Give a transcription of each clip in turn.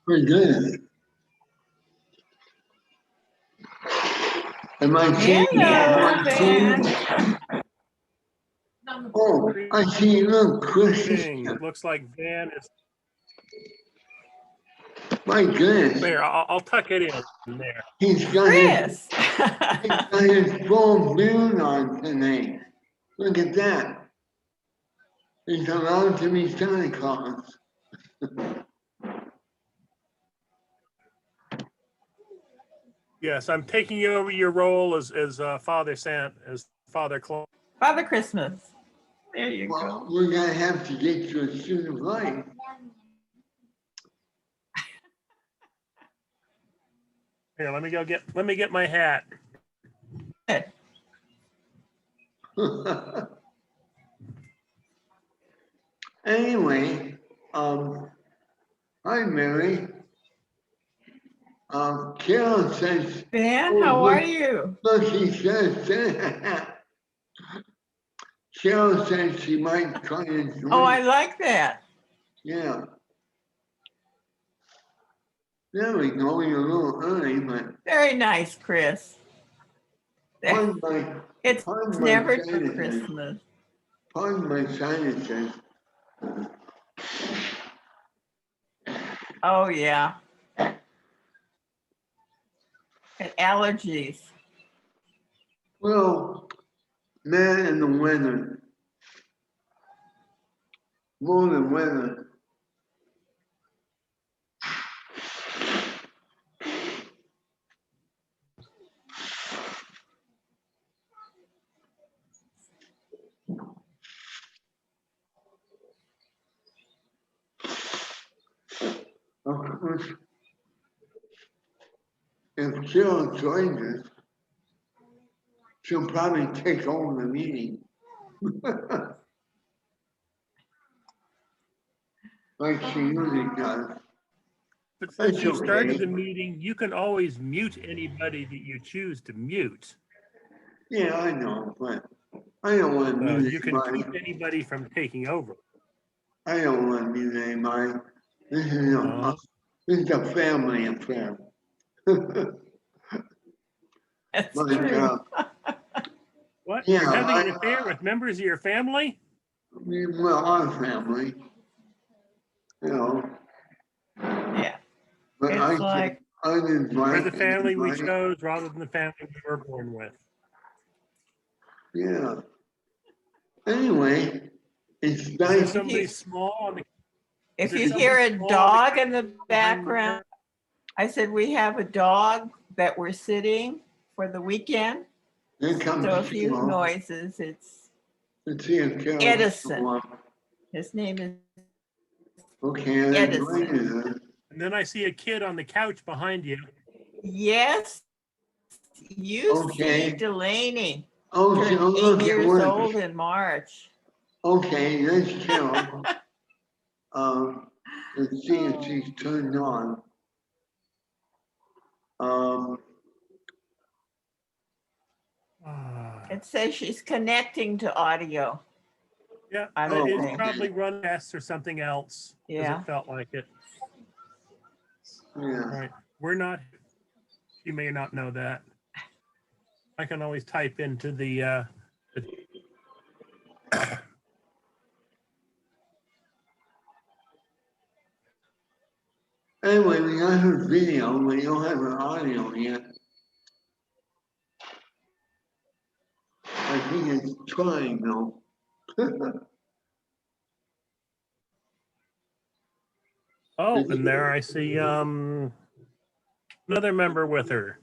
Pretty good. Am I seeing Hello, Van? Oh, I see. Look, Chris is here. Looks like Van is My goodness. there. I'll tuck it in there. He's got Chris. his full moon on tonight. Look at that. He's allowed to be Santa Claus. Yes, I'm taking over your role as Father Claus. Father Christmas. There you go. Well, we're gonna have to get you a suit of light. Here, let me get my hat. Anyway, hi Mary. Carol says, Van, how are you? look, she says, Carol says she might try and join. Oh, I like that. Yeah. There we go. You're a little early, but Very nice, Chris. pardon my, It's pardon my never for sinuses. Christmas. Pardon my sinuses. Oh, yeah. And allergies. Well, man in the weather. More than weather. Of course, if Carol joins us, she'll probably take over the meeting. Like she usually does. But since That's you started okay. the meeting, you can always mute anybody that you choose to mute. Yeah, I know, but I don't want to mute You can anybody. keep anybody from taking over. I don't want to mute anybody. This is a family affair. That's But, true. What? Yeah, You're having an affair with members of your family? well, our family, you know. Yeah. But It's like, We're the family we anybody. chose rather than the family we were born with. Yeah. Anyway, it's Is there nice. somebody small on the if Is you there hear a something small dog in the behind background, I said we have a dog that we're sitting for the weekend. Here comes So a few Carol. noises. It's Let's see if Carol Edison. His name is Okay, I Edison. invited her. And then I see a kid on the couch behind you. Yes. You Okay. see Delaney. Oh, Turned look, 8 it years works. old in March. Okay, that's Carol. Let's see if she's turned on. It says she's connecting to audio. Yeah, I but don't it's think. probably run tests or something else. 'Cause Yeah. It felt like it. Yeah. Right. We're not, you may not know that. I can always type into the Anyway, we got her video, but you don't have her audio yet. I think it's trying though. oh, and there I see another member with her.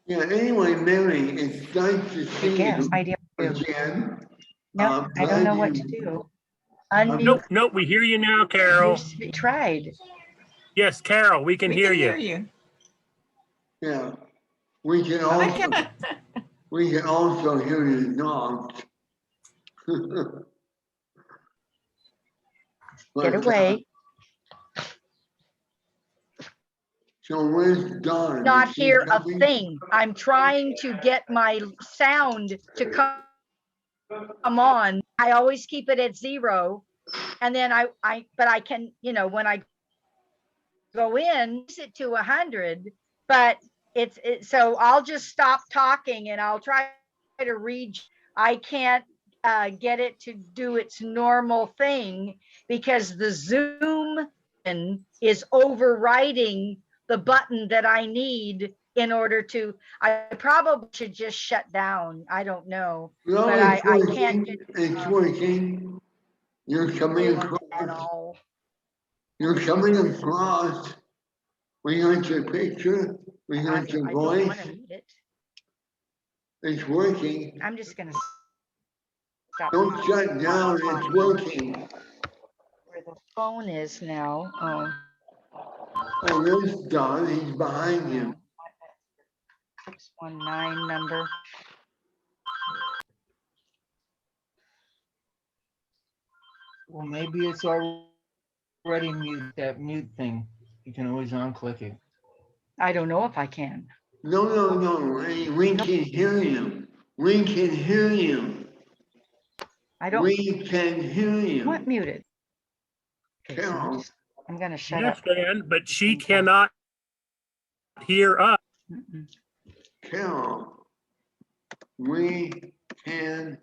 Yeah, anyway, Mary, it's nice to see Again, you I do. again. No, I don't know what to do. Unmute. Nope, nope, we hear you now, Carol. You tried. Yes, Carol, we can hear you. Yeah, we can I also hear your dogs. Get away. So where's Dawn? Not Is she hear a coming? thing. I'm trying to get my sound to come on. I always keep it at 0 And then but I can, you know, when I go in, use it to 100, but so I'll just stop talking and I'll try to read. I can't get it to do its normal thing because the Zoom is overriding the button that I need in order to, I probably should just shut down. I don't know, No, but it's I working. can't get It's working. You're coming at across. all. You're coming across. We got your picture. We I got your don't voice. want to mute it. It's working. I'm just gonna stop. Don't shut down. It's working. Where the phone is now. Oh, Oh, there's Don. He's behind you. 619 number. Well, maybe it's already mute, that mute thing. You can always unclick it. I don't know if I can. No. Hey, we can hear you. We can hear you. I don't We can hear you. want muted. Okay, so Carol. I'm gonna shut Yes, up. Dan, but she cannot hear us. Mm-mm. Carol, we can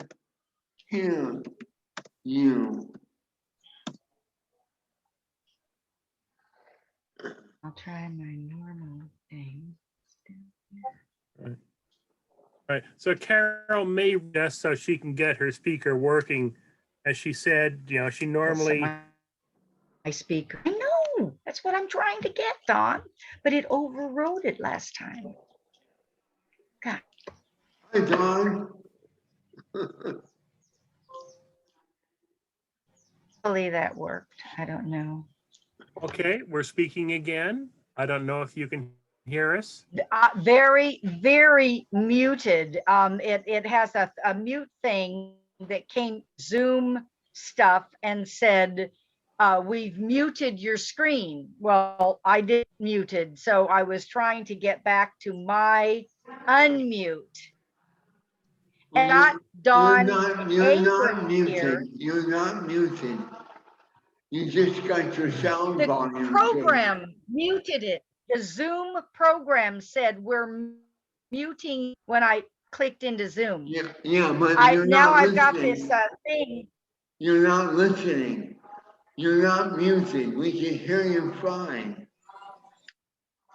hear you. I'll try my normal thing. Right. So Carol may just so she can get her speaker working. As she said, you know, she normally. My speaker. I know. That's what I'm trying to get, Don. But it overrode it last time. God. Hi, Don. Hopefully that worked. I don't know. Okay, we're speaking again. I don't know if you can hear us. Very, very muted. It has a mute thing that came Zoom stuff and said, we've muted your screen. Well, I did muted, so I was trying to get back to my unmute. And not Don You're not Abrams muted. here. You're not muted. You just got your sound The volume. program muted it. The Zoom program said we're muting when I clicked into Zoom. Yeah, but you're Now not I've got listening. this thing. You're not listening. You're not muted. We can hear you fine.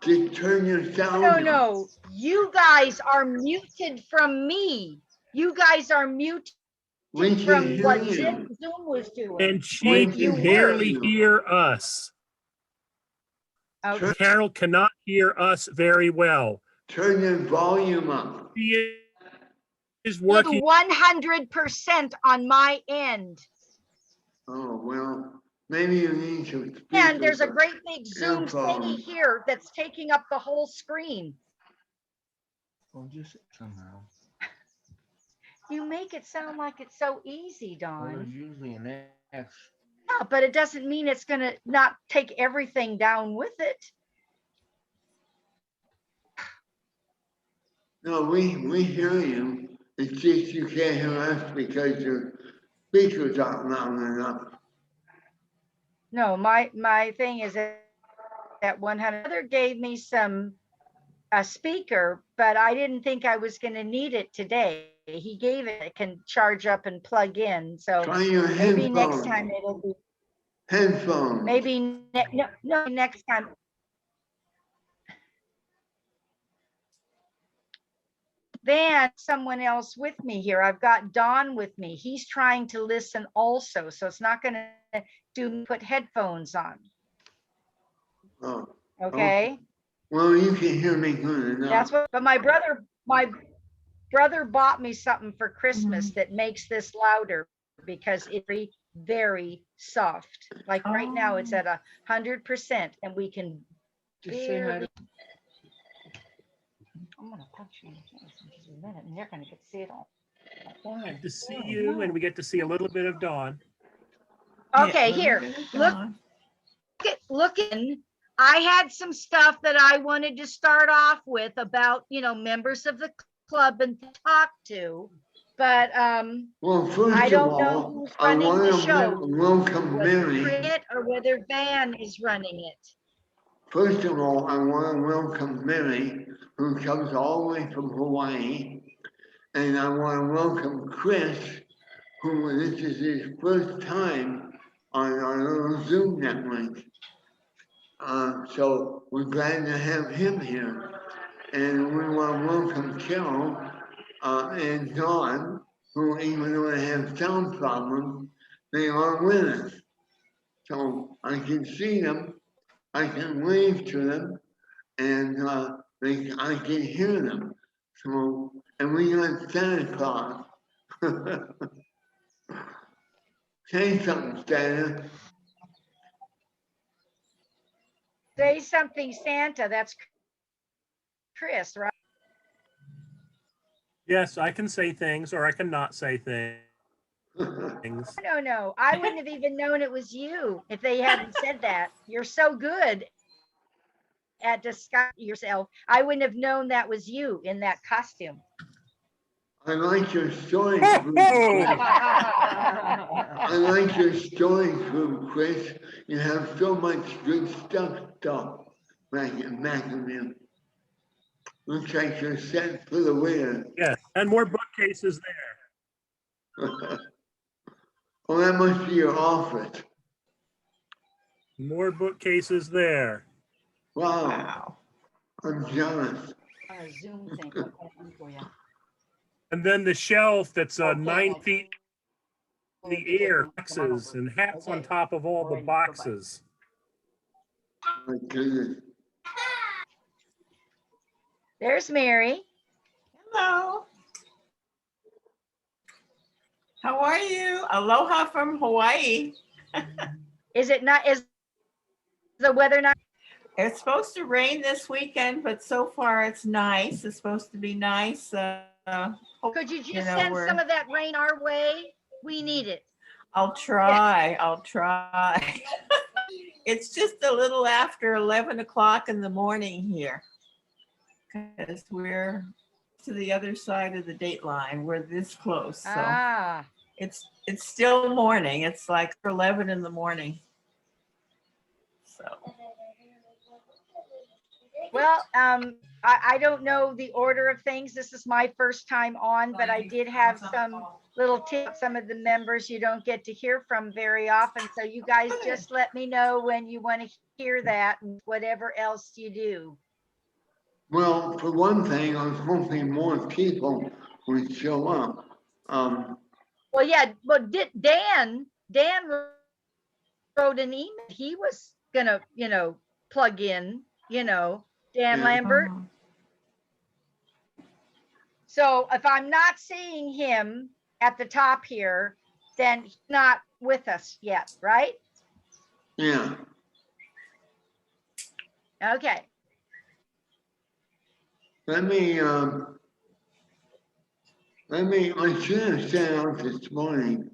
Just turn your sound on. No. You guys are muted from me. You guys are muted We can from hear what you. Zoom was doing. And she Make you can work. barely hear us. Okay. Carol cannot hear us very well. Turn your volume up. She is working. 100% on my end. Oh, well, maybe you need to. And there's a great big Zoom Earphone. thingy here that's taking up the whole screen. Or just somehow. You make it sound like it's so easy, Well, there's Don. usually an X. Yeah, but it doesn't mean it's gonna not take everything down with it. No, we hear you. It's just you can't hear us because your speaker's not loud enough. No, my thing is that 100 other gave me a speaker, but I didn't think I was going to need it today. He gave it can charge up and plug in, so Try your maybe headphones. next time it'll be. Headphones. Maybe no next time. Then someone else with me here. I've got Don with me. He's trying to listen also, so it's not going to put headphones on. Oh, Okay. well, you can hear me good enough. That's what. But my brother bought me something for Christmas that makes this louder because it's very, very soft. Like right now, it's at 100%, and we can. Just say hi to. I'm gonna punch you in just a minute, and you're gonna get to see it all. We get to see you, and we get to see a little bit of Dawn. Okay, here. Look in. I had some stuff that I wanted to start off with about, members of the club and talk to, But Well, first I of don't know all, who's I running want the to show, welcome whether Mary. it or whether Van is running it. First of all, I want to welcome Mary, who comes all the way from Hawaii. And I want to welcome Chris, who this is his first time on our little Zoom network. So we're glad to have him here. And we want to welcome Carol and Dawn, who even though they have sound problems, they are with us. So I can see them, I can wave to them, and I can hear them. So, and we got Santa Claus. Say something, Santa. Say something, Santa. That's Chris, right? Yes, I can say things or I can not say things. No. I wouldn't have even known it was you if they hadn't said that. You're so good at disguising yourself. I wouldn't have known that was you in that costume. I like your story Oh, group. oh. I like your story group, Chris. You have so much good stuff back in you. Looks like you're set for the winner. Yes, and more bookcases there. Oh, that must be your office. More bookcases there. Wow, Wow. I'm jealous. On a Zoom thing. I'll call them for you. And then the shelf that's Okay, 9 that's- feet in the air, boxes and hats on top of all the Alrighty, bye-bye. boxes. My goodness. There's Mary. Hello. How are you? Aloha from Hawaii. Is the weather not? It's supposed to rain this weekend, but so far it's nice. It's supposed to be nice. Could you just You know, send we're- some of that rain our way? We need it. I'll try. I'll try. It's just a little after 11 o'clock in the morning here because we're to the other side of the date line. We're this close. So Ah, it's still morning. It's like 11 in the morning. So well, I don't know the order of things. This is my first time on, but I did have some little tips. Some of the members you don't get to hear from very often. So you guys just let me know when you want to hear that, whatever else you do. Well, for one thing, I was hoping more people would show up. Well, yeah, well, Dan wrote an email. He was gonna, plug in, Dan Yeah. Lambert. So if I'm not seeing him at the top here, then he's not with us yet, right? Yeah. Okay. I should have sent out this morning.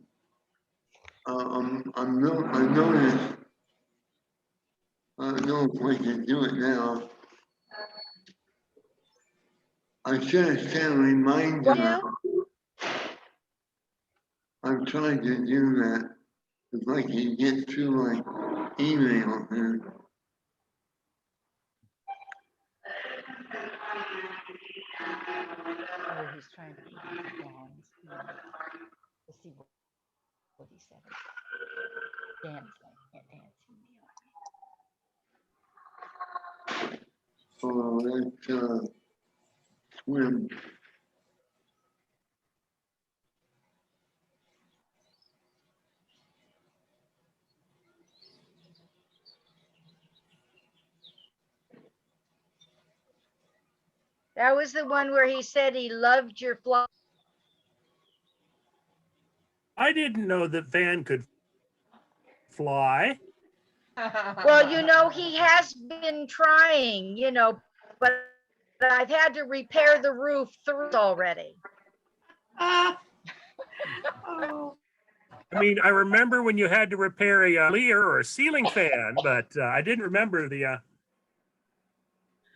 I noticed, I don't know if we can do it now. I should have sent a reminder Will out. I'm trying to do that if I can get through my email here. Oh, he's trying to put down. Let's see what he said. Dan's email. Oh, that's swim. That was the one where he said he loved your fly. I didn't know that Van could fly. Well, he has been trying, but I've had to repair the roof through already. oh, I mean, I remember when you had to repair a leer or a ceiling fan, but I didn't remember the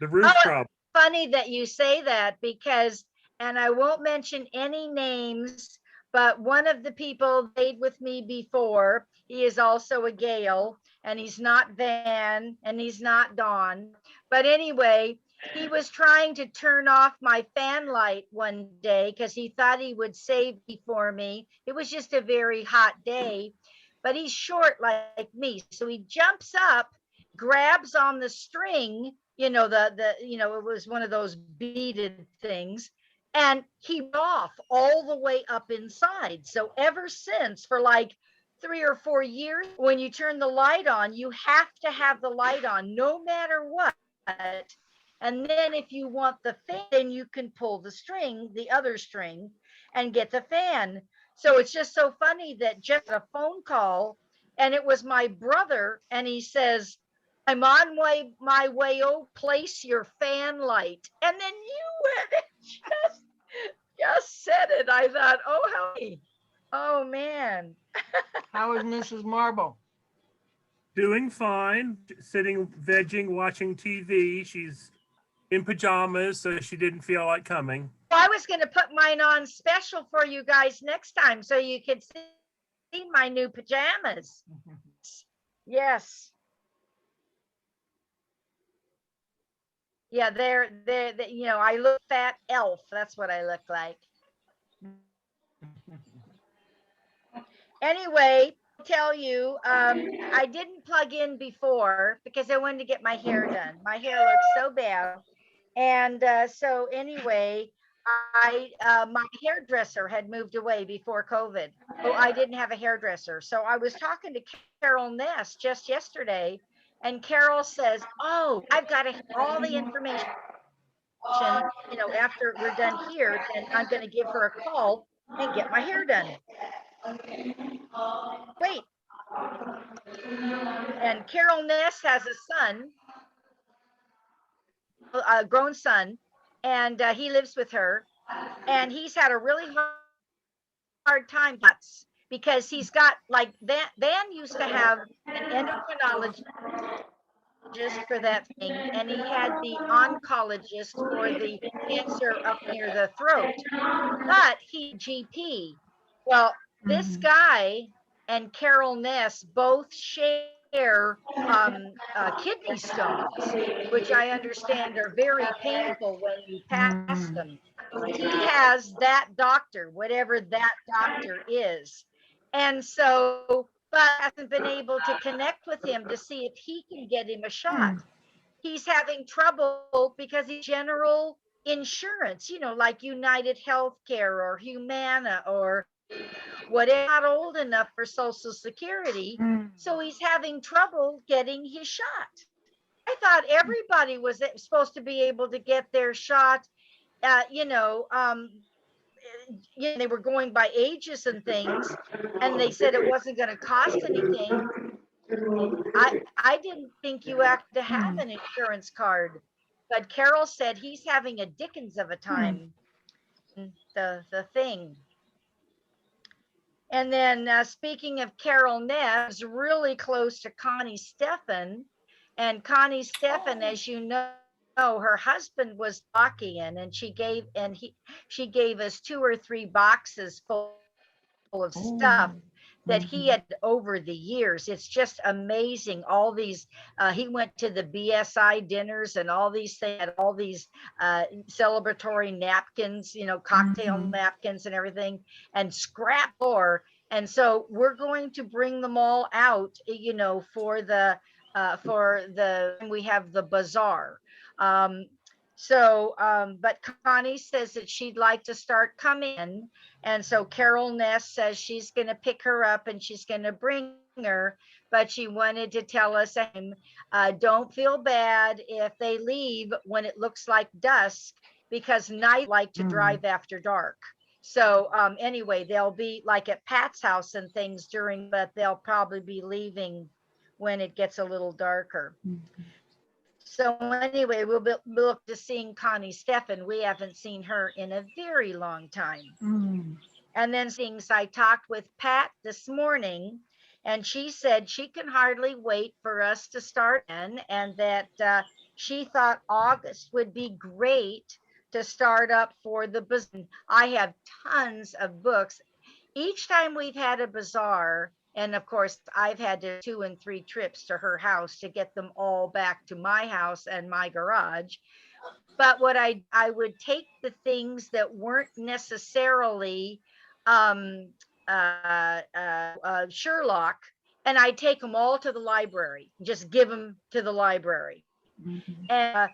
roof Oh, problem. Funny that you say that because and I won't mention any names, but one of the people stayed with me before, he is also a Gale, and he's not Van, and he's not Dawn. But anyway, he was trying to turn off my fan light one day because he thought he would save me for me. It was just a very hot day, but he's short like me. So he jumps up, grabs on the string, it was one of those beaded things, and he off all the way up inside. So ever since, for like 3 or 4 years, when you turn the light on, you have to have the light on no matter what. And then if you want the fan, then you can pull the other string, and get the fan. So it's just so funny that just a phone call, and it was my brother, and he says, I'm on my way, oh, place your fan light. And then you went and just said it. I thought, oh, oh man. How is Mrs. Marble? Doing fine, sitting, vegging, watching TV. She's in pajamas, so she didn't feel like coming. I was going to put mine on special for you guys next time so you could see my new pajamas. Yes. Yeah, they're I look fat elf. That's what I look like. Anyway, I'll tell you, I didn't plug in before because I wanted to get my hair done. My hair looks so bad. And so anyway, my hairdresser had moved away before COVID. So I didn't have a hairdresser. So I was talking to Carol Ness just yesterday, and Carol says, oh, I've got to have all the information, after we're done here, then I'm going to give her a call and get my hair done. Wait. And Carol Ness has a son, a grown son, and he lives with her, and he's had a really hard time because he's got, like, Van used to have an endocrinologist for that thing, and he had the oncologist for the cancer up near the throat, but he GP. Well, this guy and Carol Ness both share kidney stones, which I understand are very painful when you pass them. He has that doctor, whatever that doctor is. And so, but hasn't been able to connect with him to see if he can get him a shot. He's having trouble because he's general insurance, like United Healthcare or Humana or whatever, not old enough for Social Security. So he's having trouble getting his shot. I thought everybody was supposed to be able to get their shot. They were going by ages and things, and they said it wasn't going to cost anything. I didn't think you had to have an insurance card, but Carol said he's having a dickens of a time. The thing. And then speaking of Carol Ness, really close to Connie Steffen, and Connie Steffen, as you know, her husband was Lockian, and she gave us 2 or 3 boxes full of stuff that he had over the years. It's just amazing. All these, he went to the BSI dinners and all these things, all these celebratory napkins, cocktail napkins and everything, and scrap ore. And so we're going to bring them all out, for we have the bazaar. But Connie says that she'd like to start coming in. And so Carol Ness says she's going to pick her up and she's going to bring her, but she wanted to tell us, don't feel bad if they leave when it looks like dusk, because night like to drive after dark. So anyway, they'll be like at Pat's house and things but they'll probably be leaving when it gets a little darker. So anyway, we'll look to seeing Connie Steffen. We haven't seen her in a very long time. And then I talked with Pat this morning, and she said she can hardly wait for us to start in, and that she thought August would be great to start up for the bazaar. I have tons of books. Each time we've had a bazaar, and of course I've had to 2 and 3 trips to her house to get them all back to my house and my garage. But what I would take the things that weren't necessarily Sherlock, and I'd take them all to the library, just give them to the library. And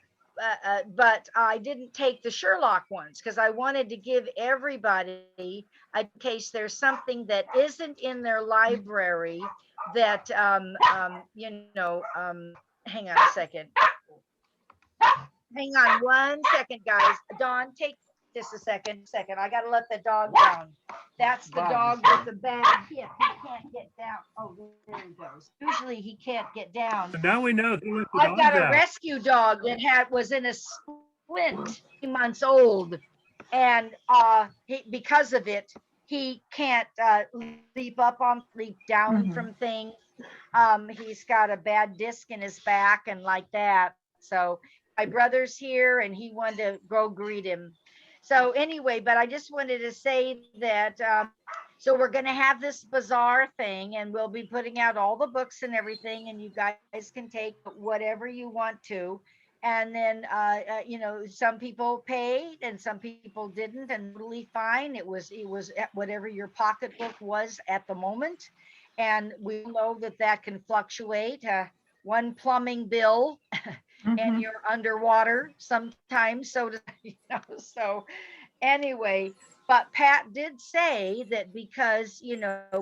but I didn't take the Sherlock ones because I wanted to give everybody, in case there's something that isn't in their library that hang on a second. Hang on 1 second, guys. Dawn, take just a second. I gotta let the dog down. That's the dog with the bad hip. He can't get down. Oh, there he goes. Usually he can't get down. So now we know who let the I've got dogs a out. rescue dog that was in a splint, 3 months old, and because of it, he can't leap down from things. He's got a bad disc in his back and like that. So my brother's here, and he wanted to go greet him. So anyway, but I just wanted to say that. So we're going to have this bazaar thing, and we'll be putting out all the books and everything, and you guys can take whatever you want to. And then, some people paid and some people didn't, and totally fine. It was whatever your pocketbook was at the moment. And we know that can fluctuate. One plumbing bill and you're underwater sometimes. So, so anyway, but Pat did say that because,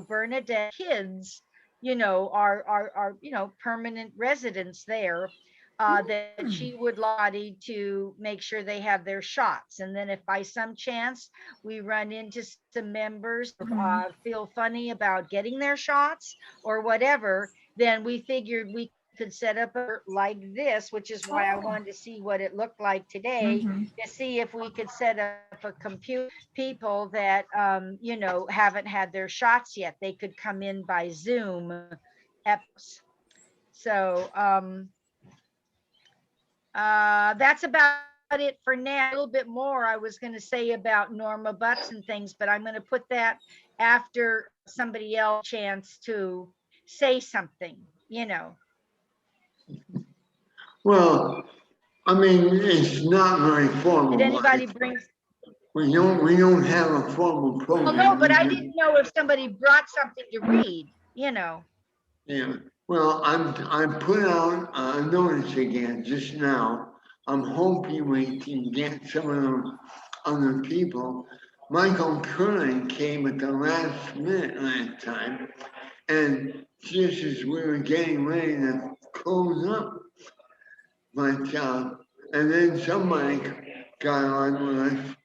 Bernadette kids, are permanent residents there, that she would like to make sure they have their shots. And then if by some chance we run into some members feel funny about getting their shots or whatever, then we figured we could set up like this, which is why I wanted to see what it looked like today, to see if we could set up a computer people that haven't had their shots yet. They could come in by Zoom. So that's about it for now. A little bit more I was going to say about Norma Butts and things, but I'm going to put that after somebody else chance to say something, Well, I mean, it's not very formal. Did anybody bring? We don't have a formal program. Well, no, but I didn't know if somebody brought something to read, Yeah. Well, I put out a notice again just now. I'm hoping we can get some of those other people. Michael Curran came at the last minute last time, and just as we were getting ready to close up, but and then somebody got on with us,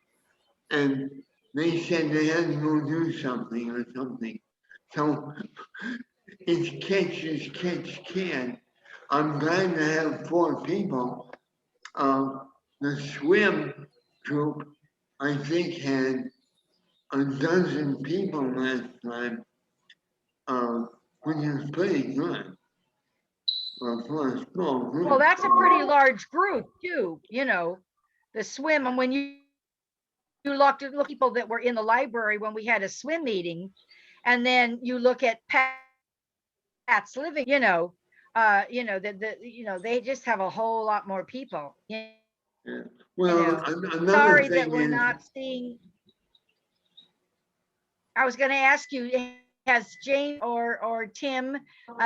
and they said they had to go do something or something. So it's catch as catch can. I'm glad to have 4 people. The swim group, I think, had a dozen people last time, which is pretty good. For a small group. Well, that's a pretty large group too, the swim. And when you looked at people that were in the library when we had a swim meeting, and then you look at Pat's living, they just have a whole lot more people. Yeah. Well, another sorry thing that we're is, not seeing. I was going to ask you, has James or Tim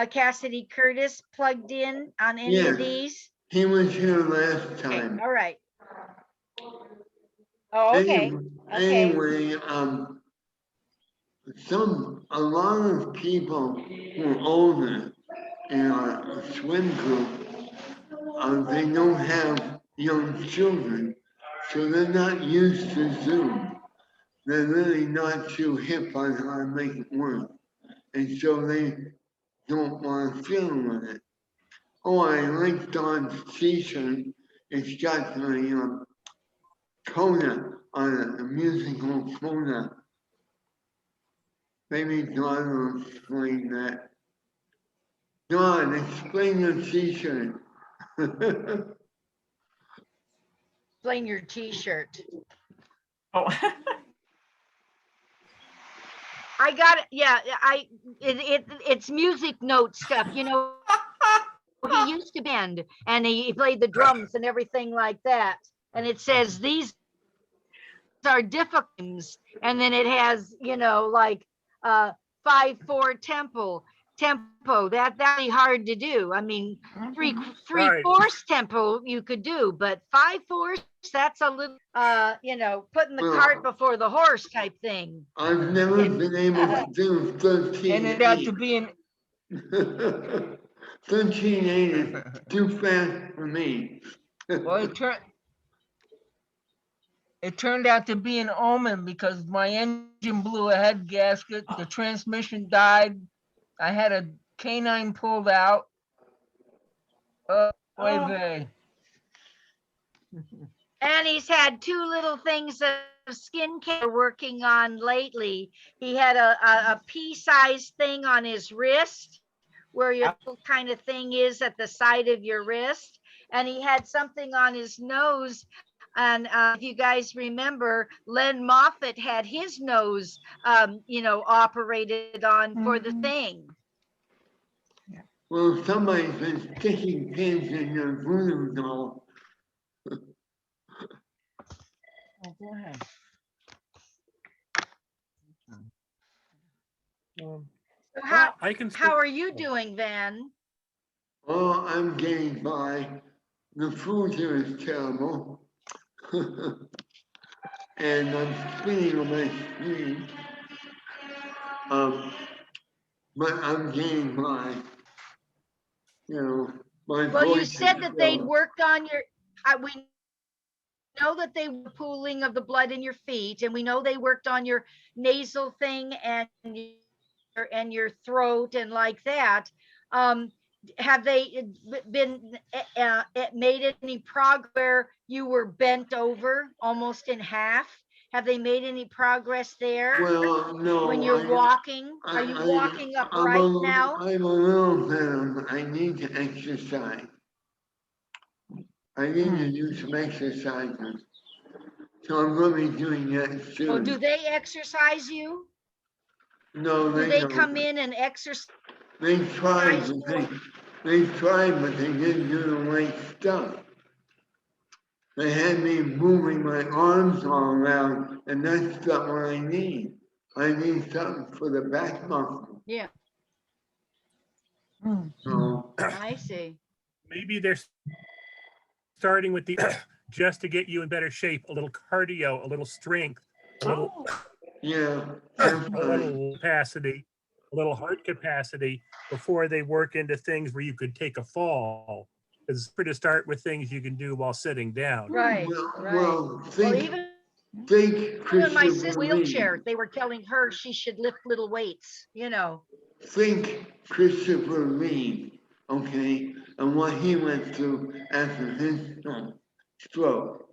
Cassidy Curtis plugged in on any of these? He was here last time. Okay, all right. Oh, okay. Anyway, a lot of people who are older in our swim group, they don't have young children, so they're not used to Zoom. They're really not too hip on how to make it work. And so they don't want to fiddle with it. Oh, I like Don's t-shirt. It's got the coda on it, the musical coda. Maybe Don will explain that. Don, explain your t-shirt. Explain your T-shirt. Oh, I got it. Yeah, it's music note stuff. You know, he used to bend and he played the drums and everything like that. And it says these are difficult things. And then it has, you know, like 5/4 tempo. That's really hard to do. I mean, three Right. fourths tempo you could do, but 5/4, that's a little you know, putting the Well, cart before the horse type thing. I've never been able to do 13/8. And it had to be an 13/8 is too fast for me. well, it turned out to be an omen because my engine blew a head gasket, the transmission died, I had a canine pulled out. Oy Oh. vey. And he's had two little things of skincare working on lately. He had a pea-sized thing on his wrist where your little kind of thing is at the side of your wrist. And he had something on his nose. And if you guys remember, Len Moffat had his nose, you know, operated on for the thing. Well, somebody's been sticking pins in your voodoo doll. Oh, go ahead. Well, So I can. how are you doing, Van? Oh, I'm getting by. The food here is terrible. And I'm spinning on my screen. But I'm getting by. You know, my Well, you voice said is that they'd gone. worked on your, we know that they were pooling of the blood in your feet, and we know they worked on your nasal thing and your throat and like that. Have they been made any progress where you were bent over almost in half? Have they made any progress there? Well, no. When you're walking, are you I- walking I'm upright now? I'm a little better. I need to exercise. I need to do some exercises. So I'm going to be doing that soon. Oh, do they exercise you? No, Do they they don't. come in and exercise? They tried, but they didn't do the right stuff. They had me moving my arms all around, and that's not what I need. I need something for the back muscle. Yeah, So, I see. Maybe they're starting with the just to get you in better shape, a little cardio, a little strength, a little, yeah, a little capacity, a little heart capacity before they work into things where you could take a fall. It's better to start with things you can do while sitting down. Right, well, right. well, Well, even think in my Christopher sister's Lee. wheelchair, they were telling her she should lift little weights, you know. Think Christopher Lee, okay, and what he went through after his stroke.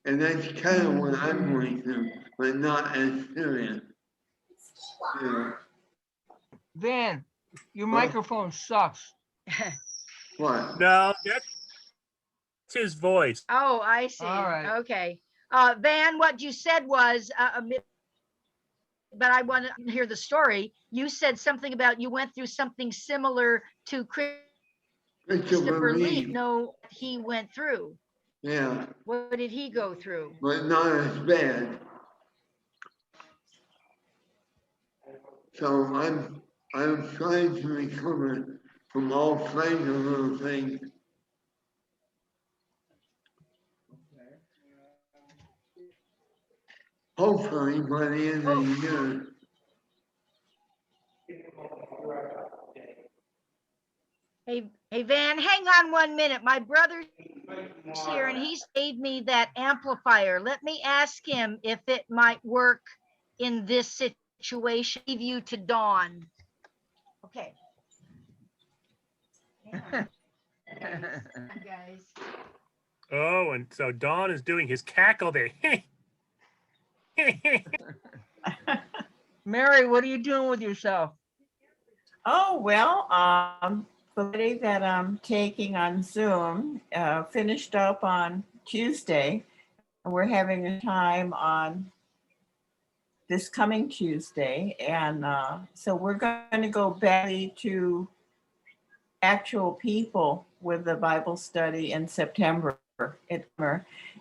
And that's kind of what I'm going through, but not as serious. You know, Van, your What? microphone sucks. what? No, that's his voice. Oh, I see. All right. Okay. Van, what you said was, but I want to hear the story. You said something about you went through something similar to Christopher Lee. No, he went through. Yeah, What did he go through? but not as bad. So I'm trying to recover from all kinds of little things. Hopefully by the end of the year. Hey, Van, hang on 1 minute. My brother's here and he gave me that amplifier. Let me ask him if it might work in this situation. Leave you to Dawn. Okay. Guys. Oh, and so Don is doing his cackle there. Mary, what are you doing with yourself? Oh, well, the study that I'm taking on Zoom finished up on Tuesday. We're having a time on this coming Tuesday. And so we're going to go back to actual people with the Bible study in September.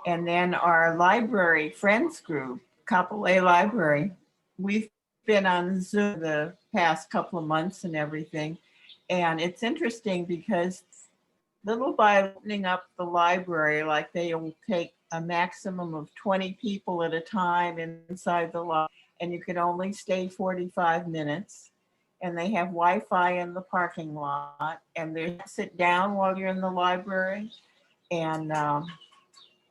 And then our library friends group, Couple A Library, we've been on Zoom the past couple of months and everything. And it's interesting because little by opening up the library, like they will take a maximum of 20 people at a time inside the library, and you can only stay 45 minutes. And they have Wi-Fi in the parking lot, and they sit down while you're in the library. And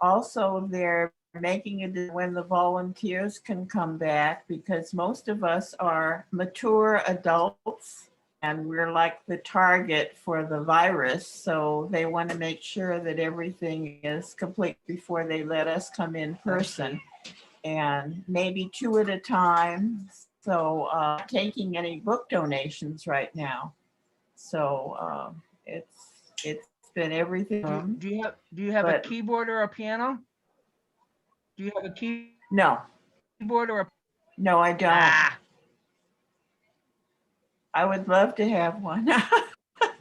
also they're making it when the volunteers can come back, because most of us are mature adults and we're like the target for the virus. So they want to make sure that everything is complete before they let us come in person, and maybe 2 at a time. So taking any book donations right now. So it's been everything. Do you have a But- keyboard or a piano? Do you have a No, keyboard or a? no, I don't. Ah, I would love to have one.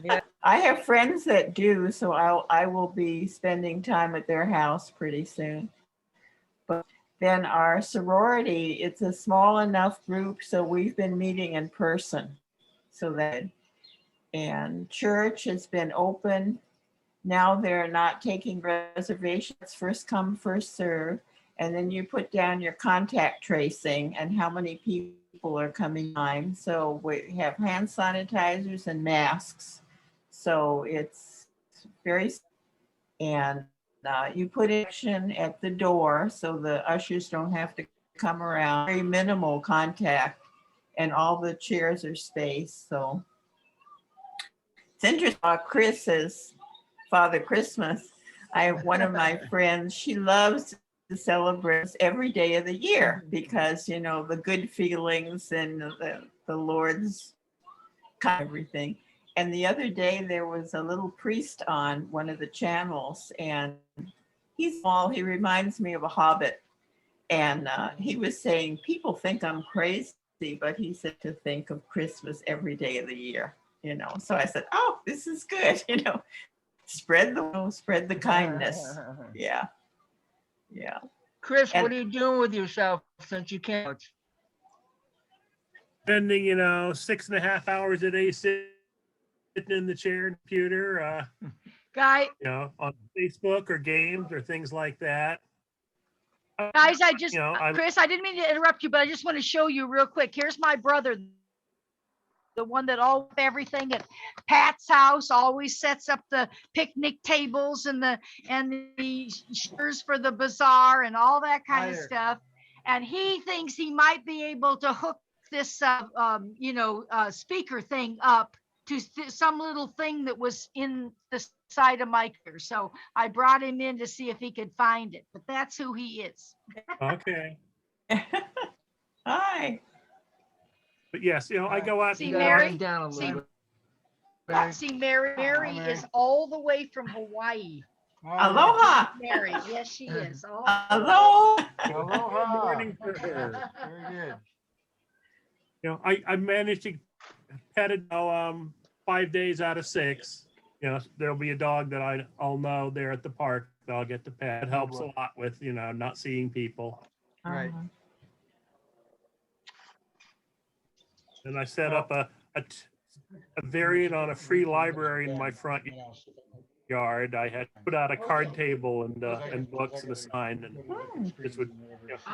Yeah. I have friends that do, so I will be spending time at their house pretty soon. But then our sorority, it's a small enough group, so we've been meeting in person. So that, and church has been open. Now they're not taking reservations, first come, first serve. And then you put down your contact tracing and how many people are coming on. So we have hand sanitizers and masks. So it's very, and you put action at the door so the ushers don't have to come around. Very minimal contact, and all the chairs are spaced. So it's interesting. Chris is Father Christmas. One of my friends, she loves to celebrate every day of the year because, you know, the good feelings and the Lord's everything. And the other day there was a little priest on one of the channels, and he's small. He reminds me of a hobbit. And he was saying, people think I'm crazy, but he said to think of Christmas every day of the year, you know. So I said, oh, this is good, you know. Spread the kindness. Yeah. Yeah. Chris, And- what are you doing with yourself since you can't? Spending, 6.5 hours a day sitting in the chair and computer, Guy, on Facebook or games or things like that. guys, I just, I- Chris, I didn't mean to interrupt you, but I just want to show you real quick. Here's my brother, the one that all everything at Pat's house, always sets up the picnic tables and the shirts for the bazaar and all that kind of stuff. And he thinks he might be able to hook this speaker thing up to some little thing that was in the side of my car. So I brought him in to see if he could find it, but that's who he is. Okay. Hi. But yes, I go out See, and You gotta Mary? write it down a See- little bit. Mary? See, Mary Mary. is all the way from Hawaii. Aloha. Mary, yes, she is. Aloha. Aloha. morning for her. Very good. I managed to pet a dog 5 days out of 6. There'll be a dog that I'll know there at the park that I'll get to pet. It helps a lot with, not seeing people. Right. And I set up a variant on a free library in my front yard. I had put out a card table and books and a sign, and just would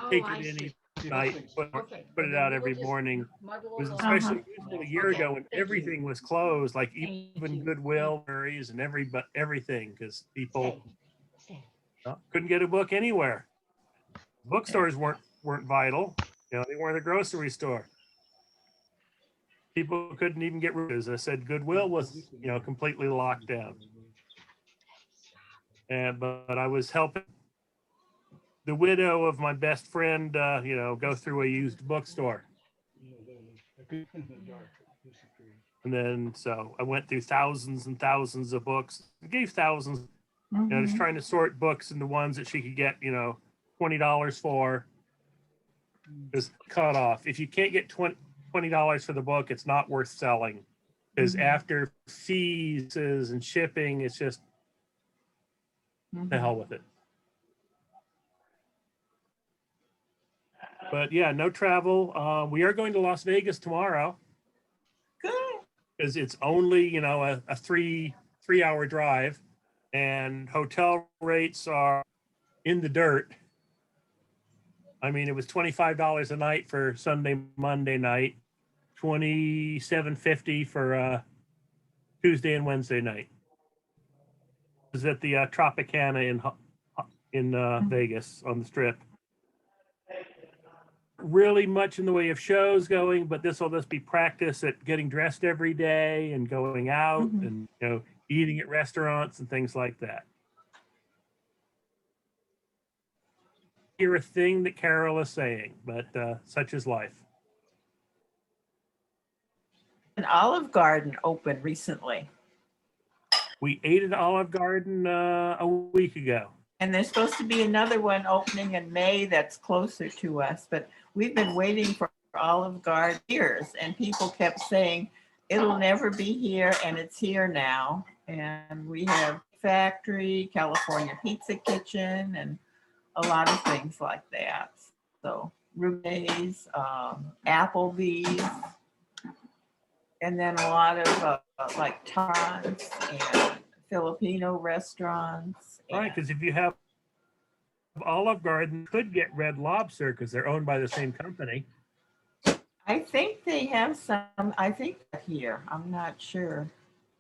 take it in each night, put it out every morning. It was especially useful a year ago when everything was closed, like even Goodwill, Mary's, and everything, because people couldn't get a book anywhere. Bookstores weren't vital. They weren't a grocery store. People couldn't even get rid of it. As I said, Goodwill was, completely locked down. But I was helping the widow of my best friend, go through a used bookstore. And then, so I went through thousands and thousands of books, gave thousands, you know, just trying to sort books into ones that she could get, you know, $20 for. Just cut off. If you can't get $20 for the book, it's not worth selling. Because after fees and shipping, it's just the hell with it. But yeah, no travel. We are going to Las Vegas tomorrow. Good. Because it's only, you know, a three-hour drive, and hotel rates are in the dirt. I mean, it was $25 a night for Sunday, Monday night, $27.50 for Tuesday and Wednesday night. It was at the Tropicana in Vegas on the Strip. Really much in the way of shows going, but this will just be practice at getting dressed every day and going out and, you know, eating at restaurants and things like that. Hear a thing that Carol is saying, but such is life. An Olive Garden opened recently. We ate at Olive Garden a week ago. And there's supposed to be another one opening in May that's closer to us, but we've been waiting for Olive Garden years, and people kept saying it'll never be here, and it's here now. And we have Factory, California Pizza Kitchen, and a lot of things like that. So Ruby's, Applebee's, and then a lot of like Tons and Filipino restaurants. Right, because if you have Olive Garden, you could get Red Lobster because they're owned by the same company. I think they have some, I think here, I'm not sure.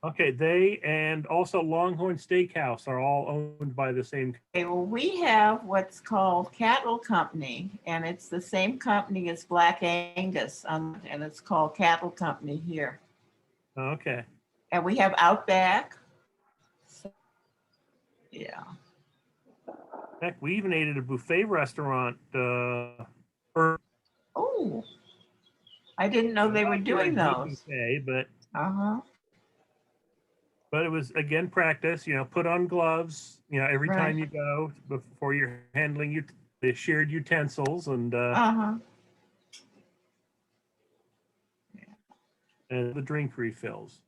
Okay, they and also Longhorn Steakhouse are all owned by the same. Okay, well, we have what's called Cattle Company, and it's the same company as Black Angus, and it's called Cattle Company here. Okay. And we have Outback. So, yeah. Heck, we even ate at a buffet restaurant. Oh, I didn't know they were doing those. Buffet, but Uh-huh. But it was, again, practice, you know, put on gloves, you know, every time you go before you're handling the shared utensils and and the drink refills.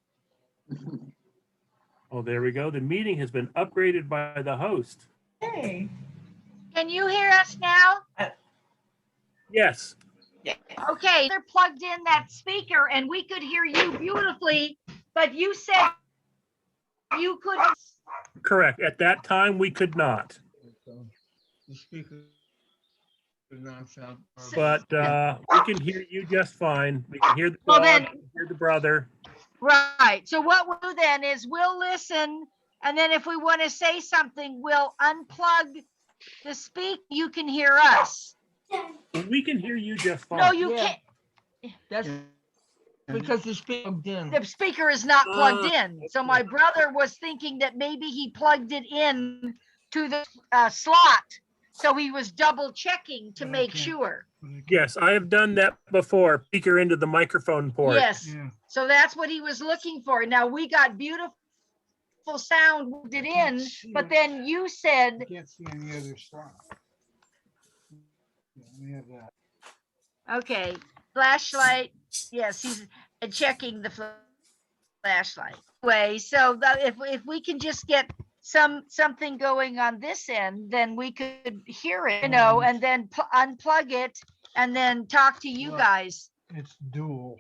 Oh, there we go. The meeting has been upgraded by the host. Hey. Can you hear us now? Yes. Yeah. Okay, they're plugged in that speaker and we could hear you beautifully, but you said you couldn't. Correct. At that time, we could not. The speaker does not sound. But we can hear you just fine. We can hear the Well, dog, then- we can hear the brother. Right. So what we'll do then is we'll listen, and then if we want to say something, we'll unplug the speak. You can hear us. We can hear you just fine. No, you Yeah. can't. That's because the speaker plugged in. The speaker is not plugged in. So my brother was thinking that maybe he plugged it in to the slot. So he was double checking to make sure. Yes, I have done that before. Speaker into the microphone port. Yes. Yeah. So that's what he was looking for. Now we got beautiful sound moved it in, but then you said, I can't see any other slot. Yeah, we have that. okay, flashlight. Yes, he's checking the flashlight. Anyway, so that if we can just get something going on this end, then we could hear it, you know, and then unplug it and then talk to you Well, guys. It's dual,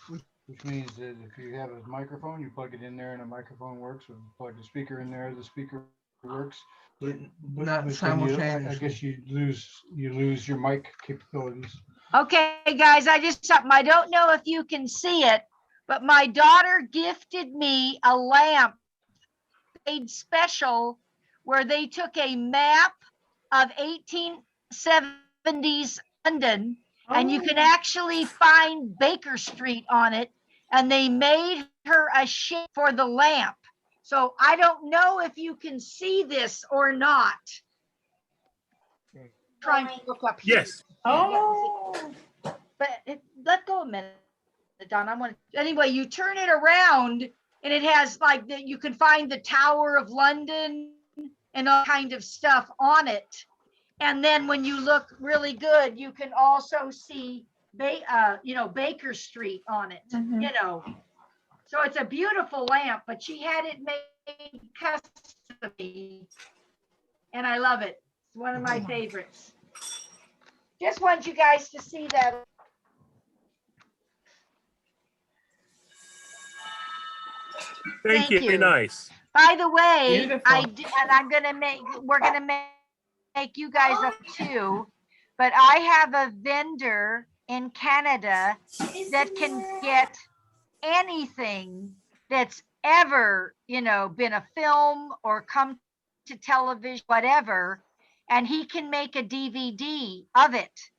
which means that if you have a microphone, you plug it in there and the microphone works. Or you plug the speaker in there, the speaker works. But Not then simultaneously. I guess you lose your mic capabilities. Okay, guys, I don't know if you can see it, but my daughter gifted me a lamp made special where they took a map of 1870s London and you can actually find Baker Street on it, and they made her a shape for the lamp. So I don't know if you can see this or not. Trying to look up here. Yes. Oh. But let go a minute. it down. Anyway, you turn it around and it has like you can find the Tower of London and all kind of stuff on it. And then when you look really good, you can also see, Baker Street on it, Mhm. So it's a beautiful lamp, but she had it made custom, and I love it. It's one of my favorites. Just want you guys to see that. Thank you. Very nice. By the way, Beautiful. we're gonna make you guys up too, but I have a vendor in Canada that can get anything that's ever, been a film or come to television, whatever, and he can make a DVD of it.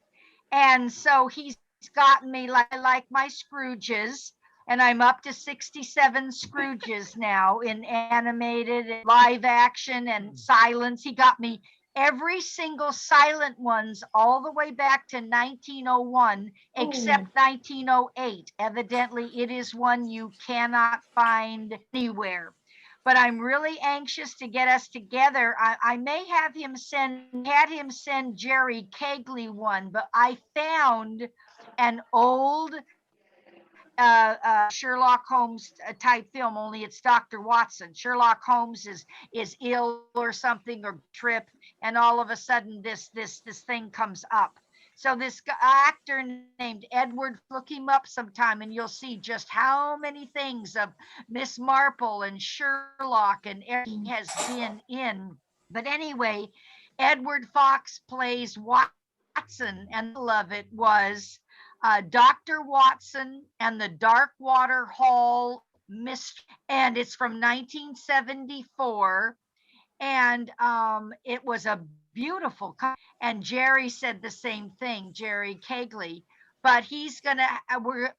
And so he's gotten me like my Scrooges, and I'm up to 67 Scrooges now in animated and live action and silence. He got me every single silent ones all the way back to 1901, except 1908. Evidently, it is one you cannot find anywhere. But I'm really anxious to get us together. I may had him send Jerry Kegley one, but I found an old Sherlock Holmes type film, only it's Dr. Watson. Sherlock Holmes is ill or something or trip, and all of a sudden this thing comes up. So this actor named Edward, look him up sometime and you'll see just how many things of Miss Marple and Sherlock and everything has been in. But anyway, Edward Fox plays Watson, and the love it was Dr. Watson and the Darkwater Hall Mystery, and it's from 1974. And it was a beautiful, and Jerry said the same thing, Jerry Kegley, but we're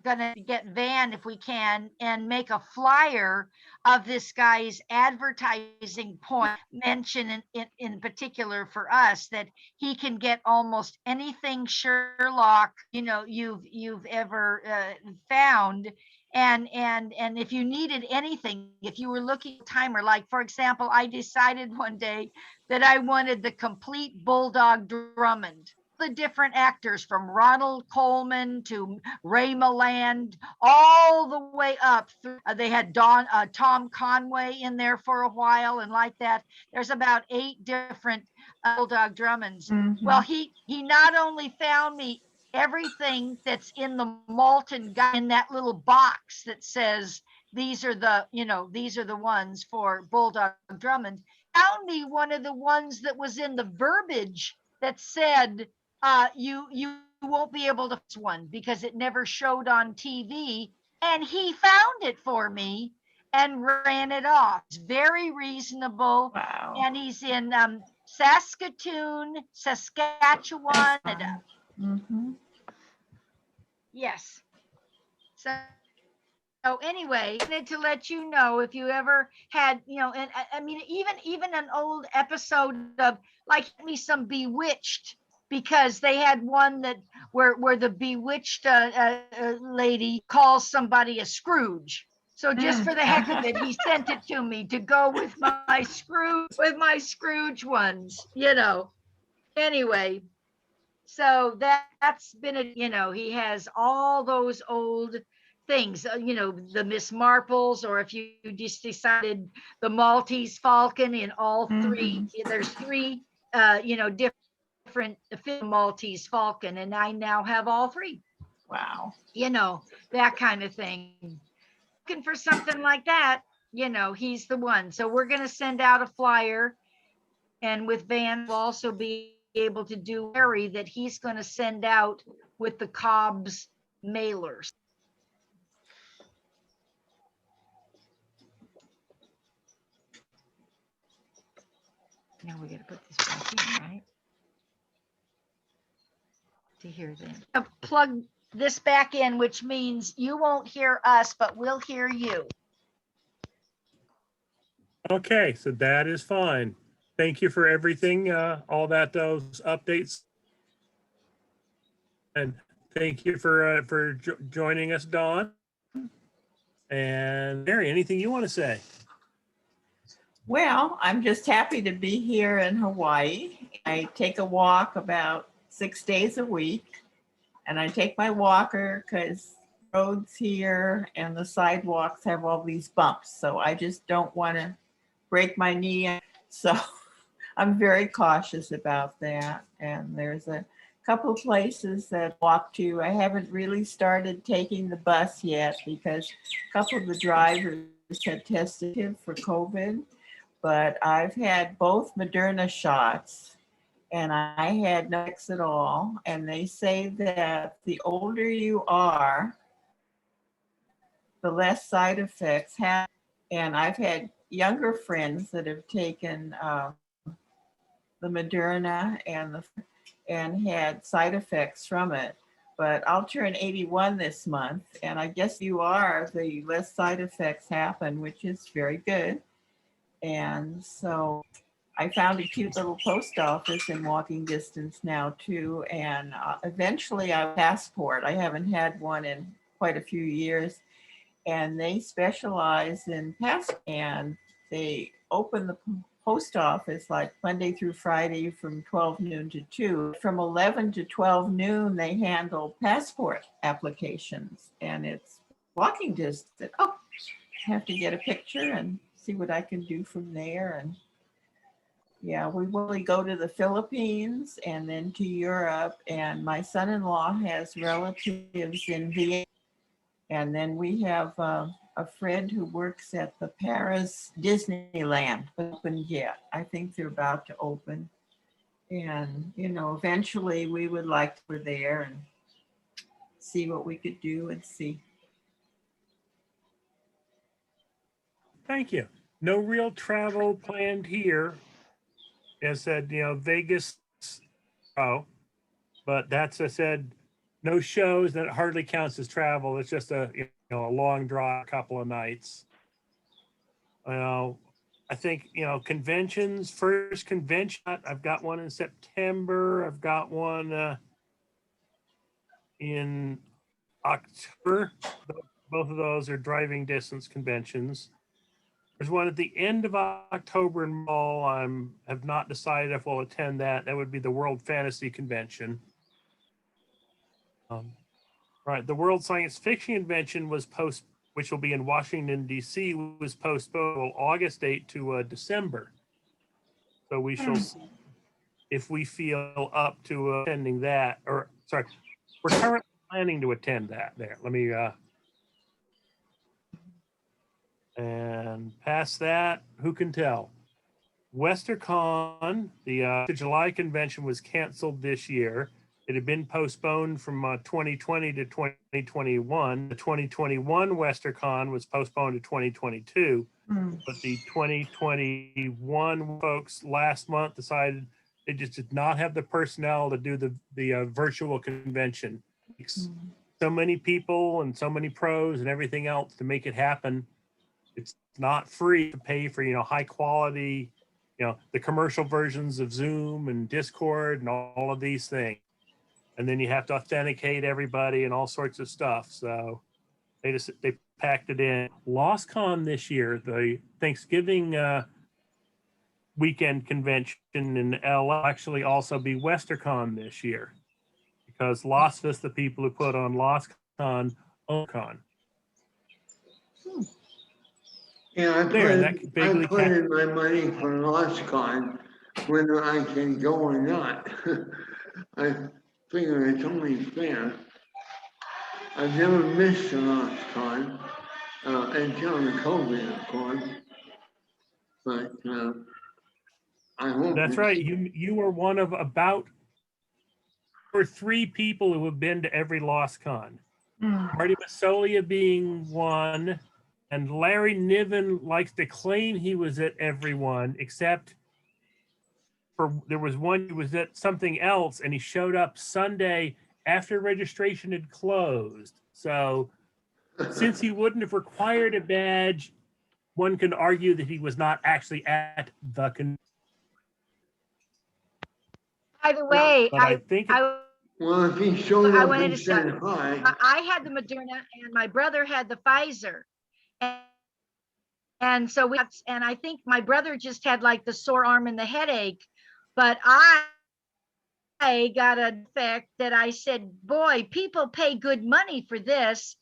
gonna get Van, if we can, and make a flyer of this guy's advertising point, mention in particular for us that he can get almost anything Sherlock, you've ever found. And if you needed anything, if you were looking at a timer, like for example, I decided one day that I wanted the complete Bulldog Drummond, the different actors from Ronald Coleman to Ray Milland, all the way up through, they had Tom Conway in there for a while, and like that, there's about 8 different Bulldog Drummonds. Mhm. Well, he not only found me everything that's in the molten in that little box that says these are the ones for Bulldog Drummond, found me one of the ones that was in the verbiage that said you won't be able to find one because it never showed on TV, and he found it for me and ran it off. It's very reasonable. Wow. And he's in Saskatoon, Saskatchewan. Mhm. Yes. So anyway, I wanted to let you know if you ever had, and I mean, even an old episode of like me some Bewitched, because they had one that where the bewitched lady calls somebody a Scrooge. So just for the heck of it, he sent it to me to go with my Scrooge ones, Anyway. So that's been he has all those old things, the Miss Marples, or if you just decided the Maltese Falcon in all 3, there's 3, different Maltese Falcon, and I now have all 3. Wow. That kind of thing. Looking for something like that, he's the one. So we're going to send out a flyer, and with Van, we'll also be able to do Harry that he's going to send out with the Cobb's mailers. Now we got to put this back in, right? To hear them. Plug this back in, which means you won't hear us, but we'll hear you. Okay, so that is fine. Thank you for everything, all those updates. And Thank you for joining us, Dawn. And Mary, anything you want to say? Well, I'm just happy to be here in Hawaii. I take a walk about 6 days a week, and I take my walker because roads here and the sidewalks have all these bumps. So I just don't want to break my knee. So I'm very cautious about that. And there's a couple of places that I walk to. I haven't really started taking the bus yet because a couple of the drivers had tested for COVID. But I've had both Moderna shots and I had no effects at all. And they say that the older you are, the less side effects have. And I've had younger friends that have taken the Moderna and had side effects from it. But I'll turn 81 this month. And I guess you are, the less side effects happen, which is very good. And so I found a cute little post office in walking distance now too. And eventually I passport. I haven't had one in quite a few years. And they specialize in passport. And they open the post office like Monday through Friday from 12 noon to 2. From 11 to 12 noon, they handle passport applications. And it's walking distance. Oh, I have to get a picture and see what I can do from there. And yeah, we really go to the Philippines and then to Europe. And my son-in-law has relatives in Vienna. And then we have a friend who works at the Paris Disneyland. Open yet. I think they're about to open. And, you know, eventually we would like to go there and see what we could do and see. Thank you. No real travel planned here. As said, you know, Vegas, but that's, I said, no shows. That hardly counts as travel. It's just a, you know, a long draw, a couple of nights. I think, you know, conventions, first convention, I've got one in September. I've got one in October. Both of those are driving distance conventions. There's one at the end of October in Mall. Have not decided if we'll attend that. That would be the World Fantasy Convention. Right, the World Science Fiction Convention was which will be in Washington, D.C., was postponed August 8 to December. So we shall see if we feel up to attending that. Or, sorry, we're currently planning to attend that there. Let me, and past that, who can tell? WesterCon, the July convention was canceled this year. It had been postponed from 2020 to 2021. The 2021 WesterCon was postponed to 2022. But the 2021 folks last month decided they just did not have the personnel to do the virtual convention. So many people and so many pros and everything else to make it happen. It's not free to pay for, you know, high quality, you know, the commercial versions of Zoom and Discord and all of these things. And then you have to authenticate everybody and all sorts of stuff. So they packed it in. LostCon this year, the Thanksgiving weekend convention in LA, actually also be WesterCon this year, because LostVis, the people who put on LostCon, OCon. Yeah, I There, put in my money for LostCon, whether I can go or not. I figure it's only fair. I've never missed a LostCon until the COVID, of course. But I hope that's right. You were one of about 2 or 3 people who have been to every LostCon. Marty Masolia being one, and Larry Niven likes to claim he was at every one, except there was one who was at something else, and he showed up Sunday after registration had closed. So since he wouldn't have required a badge, one can argue that he was not actually at the convention. By the way, But I think I Well, if he showed I up wanted and to say, said hi, I had the Moderna and my brother had the Pfizer. And so and I think my brother just had like the sore arm and the headache, but I got a fact that I said, boy, people pay good money for this.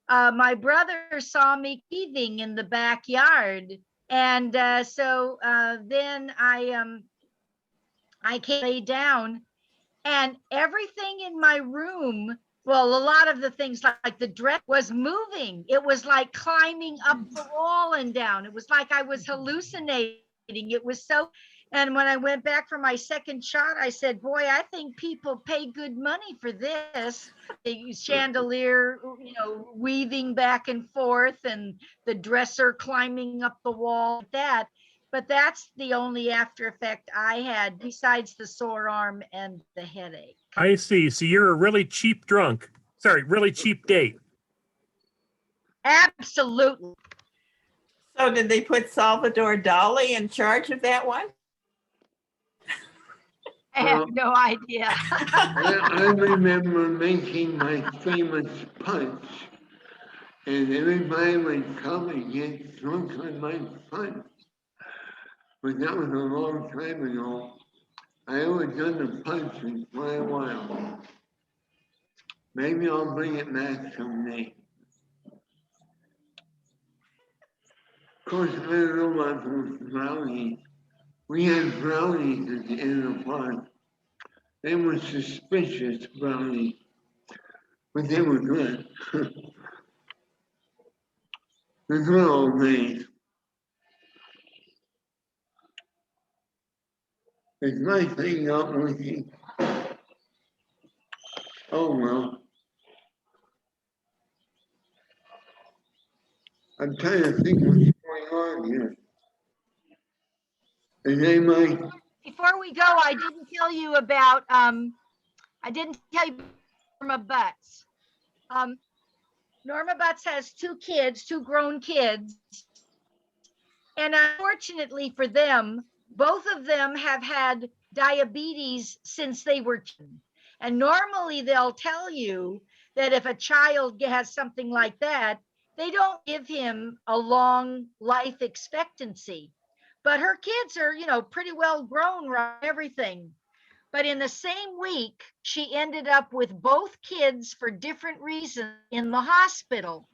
My brother saw me teething in the backyard. And then I came lay down and everything in my room, well, a lot of the things like the dress was moving. It was like climbing up the wall and down. It was like I was hallucinating. It was so, and when I went back for my second shot, I said, boy, I think people pay good money for this. The chandelier, weaving back and forth and the dresser climbing up the wall like that. But that's the only after effect I had besides the sore arm and the headache. I see. So you're a really cheap drunk. Sorry, really cheap date. Absolutely. So did they put Salvador Dali in charge of that one? I have no idea. I remember making my famous punch, and everybody would come and get drunk on my punch. But that was a long time ago. I haven't done the punch in quite a while. Maybe I'll bring it back someday. Of course, I don't know about those brownies. We had brownies at the end of the park. They were suspicious brownies, but they were good. The good old days. Is my thing not working? Oh well. I'm trying to think what's going on here. Is anybody? Before we go, I didn't tell you about Norma Butts. Norma Butts has two kids, two grown kids. And unfortunately for them, both of them have had diabetes since they were 10. And normally they'll tell you that if a child has something like that, they don't give him a long life expectancy. But her kids are, pretty well grown, right? Everything. But in the same week, she ended up with both kids for different reasons in the hospital.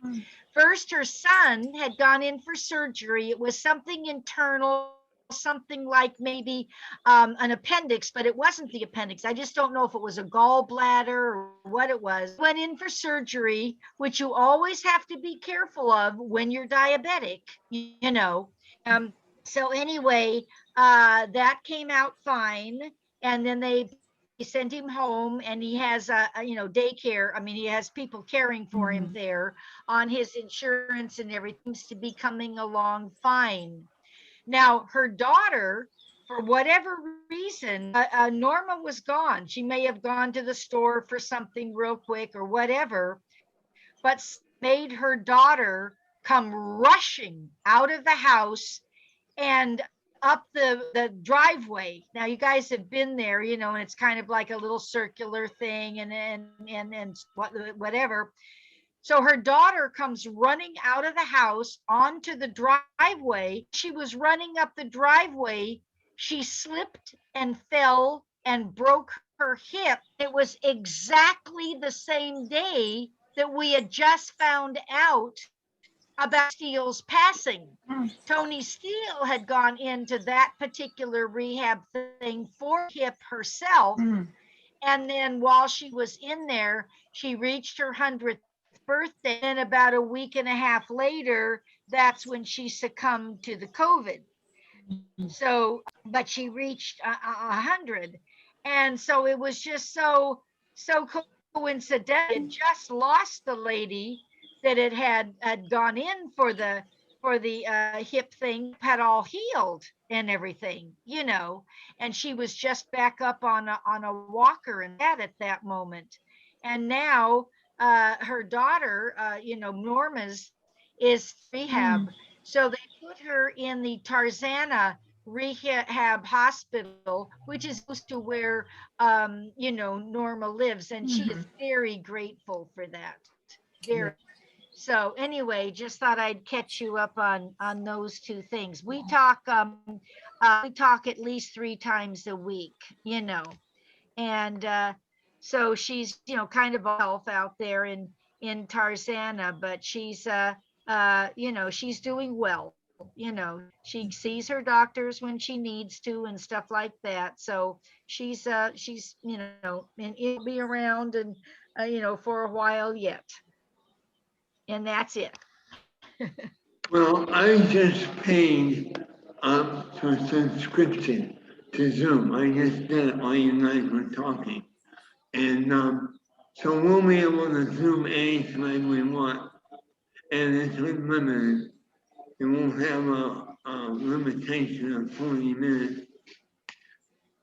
First, her son had gone in for surgery. It was something internal, something like maybe an appendix, but it wasn't the appendix. I just don't know if it was a gallbladder or what it was. Went in for surgery, which you always have to be careful of when you're diabetic, So anyway, that came out fine. And then they sent him home and he has daycare. I mean, he has people caring for him there on his insurance and everything seems to be coming along fine. Now, her daughter, for whatever reason, Norma was gone. She may have gone to the store for something real quick or whatever, but made her daughter come rushing out of the house and up the driveway. Now you guys have been there, and it's kind of like a little circular thing and whatever. So her daughter comes running out of the house onto the driveway. She was running up the driveway. She slipped and fell and broke her hip. It was exactly the same day that we had just found out about Steele's passing. Tony Steele had gone into that particular rehab thing for hip herself. And then while she was in there, she reached her 100th birthday. And about a week and a half later, that's when she succumbed to the COVID. So, but she reached 100. And so it was just so coincidental. It just lost the lady that it had gone in for the hip thing, had all healed and everything, and she was just back up on a walker and that at that moment. And now her daughter, Norma's, is rehab. So they put her in the Tarzana rehab hospital, which is close to where, you know, Norma lives, and she is very grateful for that. Very. So anyway, just thought I'd catch you up on those two things. We talk at least 3 times a week, you know, and so she's, you know, kind of health out there in Tarzana, but she's you know, she's doing well. You know, she sees her doctors when she needs to and stuff like that. So she's you know, and it'll be around and you know, for a while yet. And that's it. Well, I just paid for subscription to Zoom. I just did it while you guys were talking. And so we'll be able to Zoom anytime we want. And it's unlimited. It won't have a limitation of 40 minutes.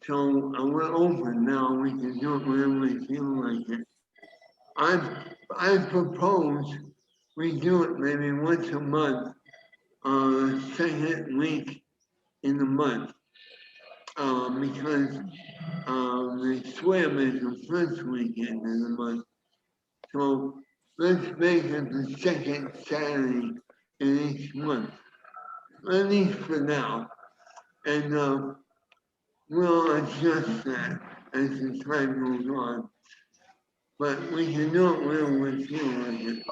So we're open now. We can do it whenever we feel like it. I propose we do it maybe once a month, second week in the month, because the swim is the first weekend in the month. So let's make it the second Saturday in each month, at least for now. And we'll adjust that as the time goes on. But we can do it whenever we feel like it.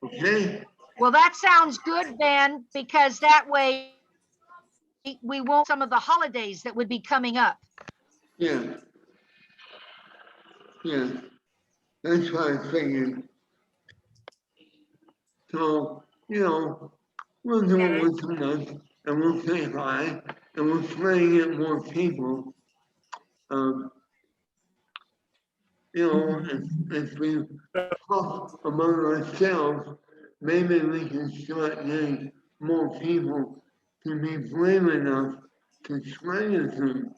Okay? Well, that sounds good, Ben, because that way we won't some of the holidays that would be coming up. Yeah. Yeah. That's what I figured. So, you know, we'll do it once a month and we'll say hi and we'll try to get more people. You know, if we talk among ourselves, maybe we can start getting more people to be brave enough to try it. And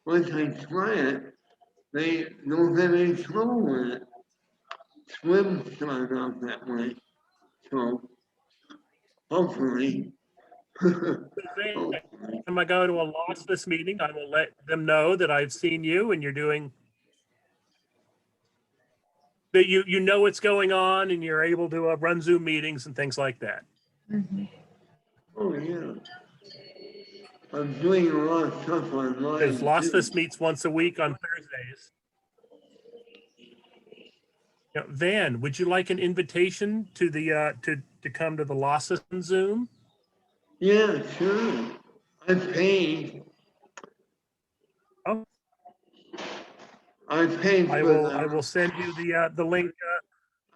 once they try it, they don't have any trouble with it. Swim started out that way. So hopefully, hopefully. When I go to a lossless meeting, I will let them know that I've seen you and you're doing, that you know what's going on and you're able to run Zoom meetings and things like that. Oh yeah. I'm doing a lot of stuff online. Because lossless meets once a week on Thursdays. Now, Van, would you like an invitation to the to come to the lossless Zoom? Yeah, sure. I paid. Oh, I paid for I will send you the link.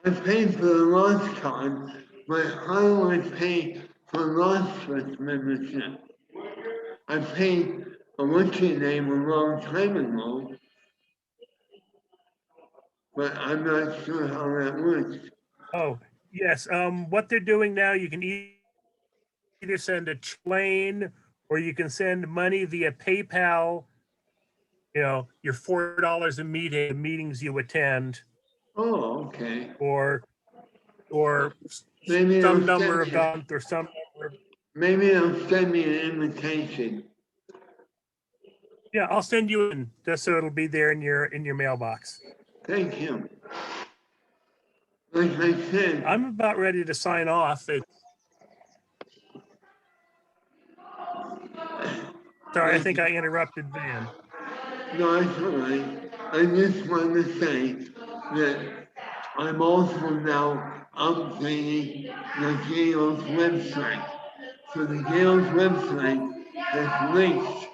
I paid for the launch card, but how do I pay for lossless membership? I paid a what's your name a long time ago, but I'm not sure how that works. Oh, yes. What they're doing now, you can either send a plane or you can send money via PayPal. You know, your $4 a meeting, the meetings you attend, Oh, okay. or Maybe some they'll number of send me, month or some number. maybe they'll send me an invitation. Yeah, I'll send you in just so it'll be there in your mailbox. Thank you. Like I said, I'm about ready to sign off. Sorry, I think I interrupted Van. no, it's all right. I just want to say that I'm also now updating the Gales website. So the Gales website has links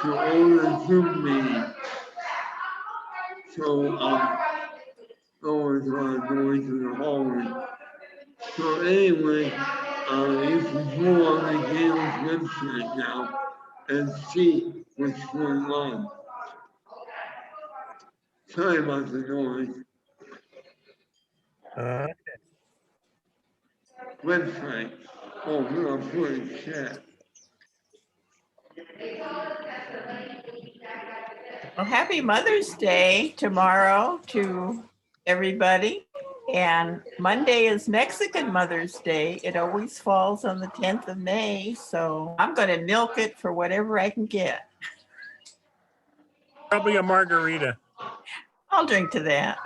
to all the Zoom meetings. So, oh, it's going to the hallway. So anyway, you can go on the Gales website now and see what's going on. Sorry about the noise. Website. Oh, we're gonna put it in chat. Well, happy Mother's Day tomorrow to everybody. And Monday is Mexican Mother's Day. It always falls on the 10th of May. So I'm going to milk it for whatever I can get. Probably a margarita. I'll drink to that.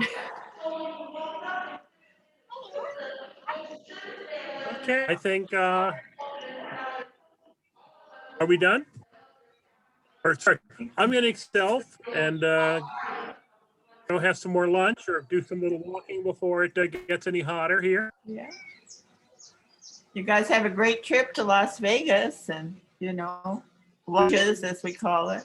Okay, I think, are we done? Or sorry, I'm gonna self and go have some more lunch or do some little walking before it gets any hotter here. Yeah. You guys have a great trip to Las Vegas and, you know, lunches as we call it.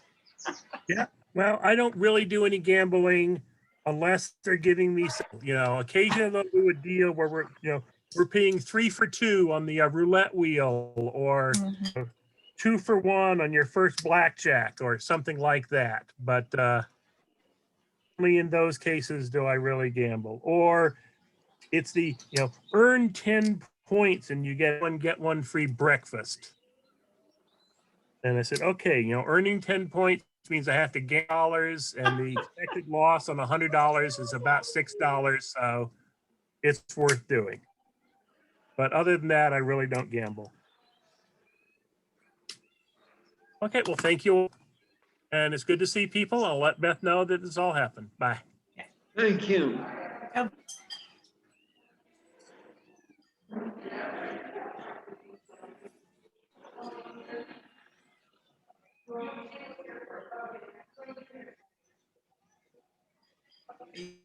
Yeah, well, I don't really do any gambling unless they're giving me some, you know, occasionally they'll do a deal where we're paying 3 for 2 on the roulette wheel or 2 for 1 on your first blackjack or something like that. But only in those cases do I really gamble. Or it's the, earn 10 points and you get one free breakfast. And I said, okay, earning 10 points means I have to gain dollars, and the expected loss on $100 is about $6. So it's worth doing. But other than that, I really don't gamble. Okay, well, thank you. And it's good to see people. I'll let Beth know that this all happened. Bye. Thank you. Yep.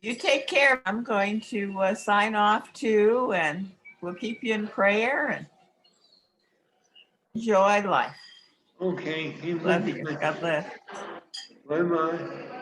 You take care. I'm going to sign off too, and we'll keep you in prayer and enjoy life. Okay. Love you. God bless. Bye-bye.